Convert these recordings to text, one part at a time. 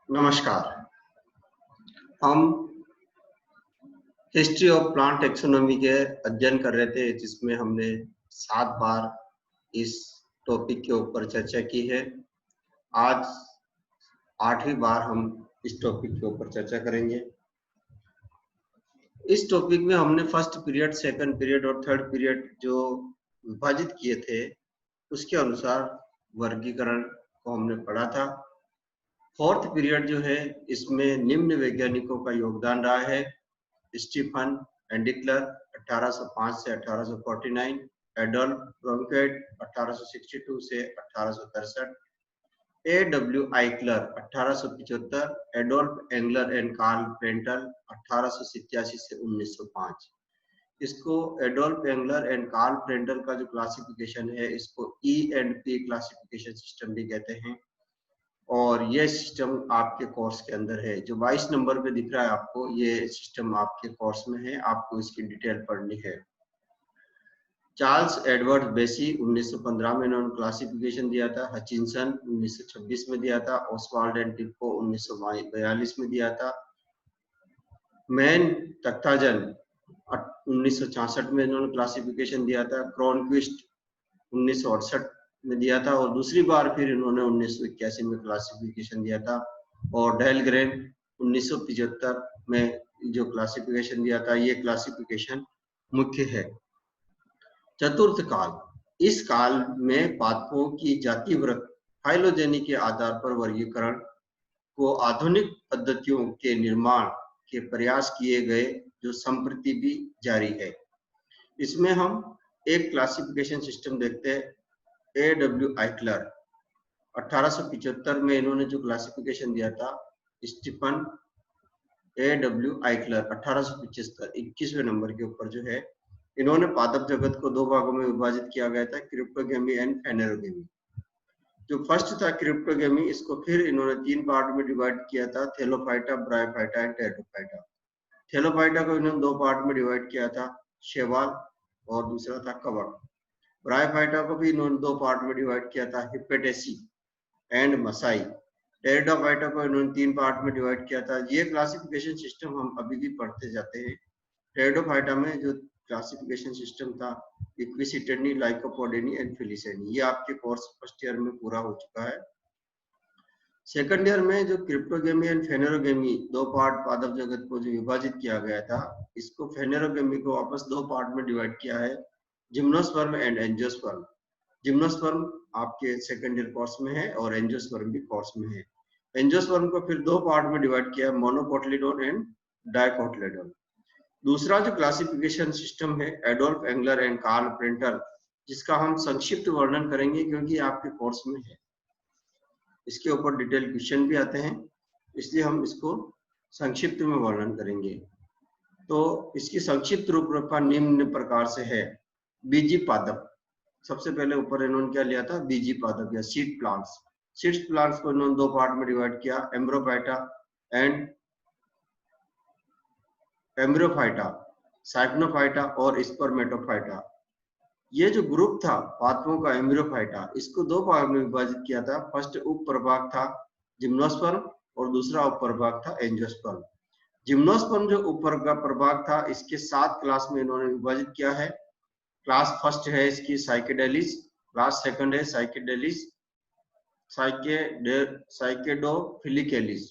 नमस्कार। हम history of plant taxonomy के अध्ययन कर रहे थे, जिसमें हमने 7 बार इस टॉपिक के ऊपर चर्चा की है। आज 8वीं बार हम इस टॉपिक के ऊपर चर्चा करेंगे। इस टॉपिक में हमने फर्स्ट पीरियड, सेकंड पीरियड और थर्ड पीरियड जो विभाजित किए थे, उसके अनुसार वर्गीकरण को हमने पढ़ा था। फोर्थ पीरियड जो है, इसमें निम्न वैज्ञानिकों का योगदान रहा है। स्टीफन एंडिक्लर 1805 से 1849, एडोल्फ ब्रोंकेट 1862 से 1863, A.W. Eichler 1875, Adolf Engler and Karl Prantl 1887 से 1905। इसको Adolf Engler and Karl Prantl का जो क्लासिफिकेशन है, इसको E&P क्लासिफिकेशन सिस्टम भी कहते हैं। और ये सिस्टम आपके कोर्स के अंदर है। जो 22 नंबर पे दिख रहा है आपको, ये सिस्टम आपके कोर्स में है, आपको इसकी डिटेल पढ़नी है। चार्ल्स एडवर्ड बेसी 1915 में इन्होंने क्लासिफिकेशन दिया था। हचिंसन 1926 में दिया था। ओसवाल्ड एंड टिप्पो 1942 में दिया था। मैन तख्ताजन 1966 में इन्होंने क्लासिफिकेशन दिया था। क्रोनक्विस्ट 1968 में दिया था और दूसरी बार फिर इन्होंने 1981 में क्लासिफिकेशन दिया था। और डेलग्रेन 1975 में जो क्लासिफिकेशन दिया था, ये क्लासिफिकेशन मुख्य है। चतुर्थ काल, इस काल में पादपों की जातिवृत्त फाइलोजेनी के आधार पर वर्गीकरण को आधुनिक पद्धतियों के निर्माण के प्रयास किए गए, जो संप्रति भी जारी है। इसमें हम एक क्लासिफिकेशन सिस्टम देखते हैं। A.W. आइकलर 1875 में इन्होंने जो क्लासिफिकेशन दिया था। Stephen A.W. आइकलर 1875 21वें नंबर के ऊपर जो है, इन्होंने पादप जगत को 2 भागों में विभाजित किया गया था, क्रिप्टोगेमी एंड फेनेरोगेमी। जो फर्स्ट था क्रिप्टोगेमी, इसको फिर इन्होंने 3 पार्ट में डिवाइड किया था, थैलोफाइटा, ब्रायोफाइटा एंड टेट्रोफाइटा। थैलोफाइटा को इन्होंने 2 पार्ट में डिवाइड किया था, शैवाल और दूसरा था कवक। ब्रायोफाइटा को भी इन्होंने 2 पार्ट में डिवाइड किया था, हिपेटेसी एंड मसाई। टेरिडोफाइटा को इन्होंने 3 पार्ट में डिवाइड किया था। ये क्लासिफिकेशन सिस्टम हम अभी भी पढ़ते जाते हैं। टेरिडोफाइटा में जो क्लासिफिकेशन सिस्टम था, इक्विसिटेनी, लाइकोपोडेनी एंड फिलिसेनी, ये आपके कोर्स फर्स्ट ईयर में पूरा हो चुका है। सेकंड ईयर में जो क्रिप्टोगेमी एंड फेनेरोगेमी 2 पार्ट पादप जगत को जो विभाजित किया गया था, इसको फेनेरोगेमी को वापस 2 पार्ट में डिवाइड किया है, जिम्नोस्पर्म एंड एंजियोस्पर्म। जिम्नोस्पर्म आपके सेकंड ईयर कोर्स में है और एंजियोस्पर्म भी कोर्स में है। एंजियोस्पर्म को फिर 2 पार्ट में डिवाइड किया है, मोनोकोटिलीडोन एंड डाइकोटिलीडोन। दूसरा जो क्लासिफिकेशन सिस्टम है, Adolf Engler and Karl Prantl, जिसका हम संक्षिप्त वर्णन करेंगे क्योंकि आपके कोर्स में है। इसके ऊपर डिटेल क्वेश्चन भी आते हैं, इसलिए हम इसको संक्षिप्त में वर्णन करेंगे। तो इसकी संक्षिप्त रूपरेखा निम्न प्रकार से है। बीजी पादप, सबसे पहले ऊपर इन्होंने क्या लिया था, बीजी पादप या सीड प्लांट्स। सीड प्लांट्स को इन्होंने 2 पार्ट में डिवाइड किया, एम्ब्रोफाइटा एंड एम्ब्रोफाइटा, साइक्नोफाइटा और स्पर्मेटोफाइटा। ये जो ग्रुप था पादपों का एम्ब्रोफाइटा, इसको 2 भाग में विभाजित किया था। फर्स्ट उप प्रभाग था जिम्नोस्पर्म और दूसरा उप प्रभाग था एंजियोस्पर्म। जिम्नोस्पर्म जो उप प्रभाग था, इसके 7 क्लास में इन्होंने विभाजित किया है। क्लास फर्स्ट है इसकी साइकेडेलिस, क्लास सेकंड है साइकेडेलिस साइकेडोफिलिकेलिस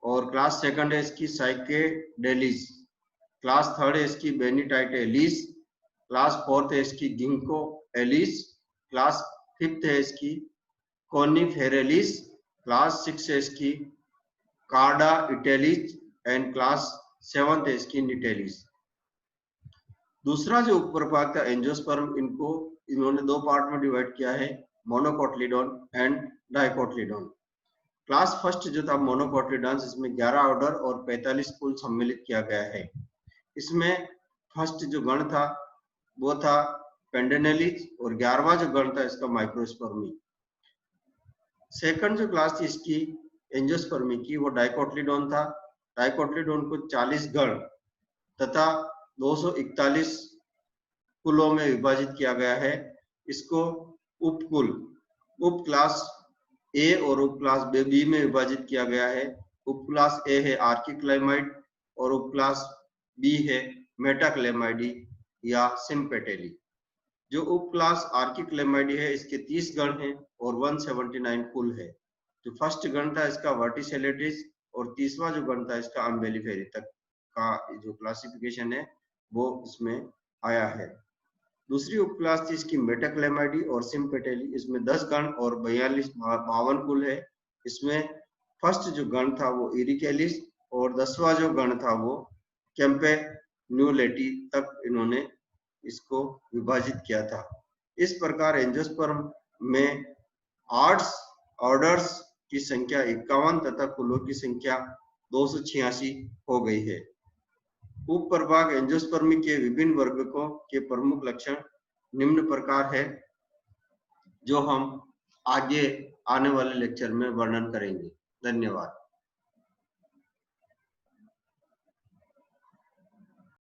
और क्लास सेकंड है इसकी साइकेडेलिस। क्लास थर्ड है इसकी बेनिटाइटेलिस। क्लास फोर्थ है इसकी गिंको एलिस। क्लास फिफ्थ है इसकी कोनिफेरेलिस। क्लास 6 है इसकी कार्डा इटेलिस एंड क्लास 7th है इसकी निटेलिस। दूसरा जो उपप्रभाग था एंजियोस्पर्म, इनको इन्होंने 2 पार्ट में डिवाइड किया है, मोनोकोटिलीडोन एंड डाइकोटिलीडोन। क्लास फर्स्ट जो था मोनोकोटिलीडॉन्स, इसमें 11 ऑर्डर और 45 कुल सम्मिलित किया गया है। इसमें फर्स्ट जो गण था वो था पेंडेनेलिस और 11वां जो गण था इसका माइक्रोस्पर्मी। सेकंड जो क्लास थी इसकी एंजियोस्पर्मी की, वो डाइकोटिलीडोन था। डाइकोटिलीडोन को 40 गण तथा 241 कुलों में विभाजित किया गया है। इसको उपकुल, उप क्लास ए और उपक्लास बी में विभाजित किया गया है। उपक्लास ए है आर्किक्लेमाइड और उपक्लास बी है मेटाक्लेमाइडी या सिम्पेटेली। जो उपक्लास आर्किक्लेमाइडी है इसके 30 गण हैं और 179 कुल है। जो फर्स्ट गण था इसका वर्टिसेलिटिस और तीसरा जो गण था इसका अम्बेलिफेरी तक का जो क्लासिफिकेशन है वो इसमें आया है। दूसरी उपक्लास थी इसकी मेटाक्लेमाइडी और सिम्पेटेली, इसमें 10 गण और 52 कुल है। इसमें फर्स्ट जो गण था वो इरिकेलिस और 10वां जो गण था वो कैम्पेन्युलेटी तक इन्होंने इसको विभाजित किया था। इस प्रकार एंजियोस्पर्म में आर्ट्स ऑर्डर्स की संख्या 51 तथा कुलों की संख्या 286 हो गई है। उपप्रभाग एंजियोस्पर्मी के विभिन्न वर्गों के प्रमुख लक्षण निम्न प्रकार है, जो हम आगे आने वाले लेक्चर में वर्णन करेंगे। धन्यवाद।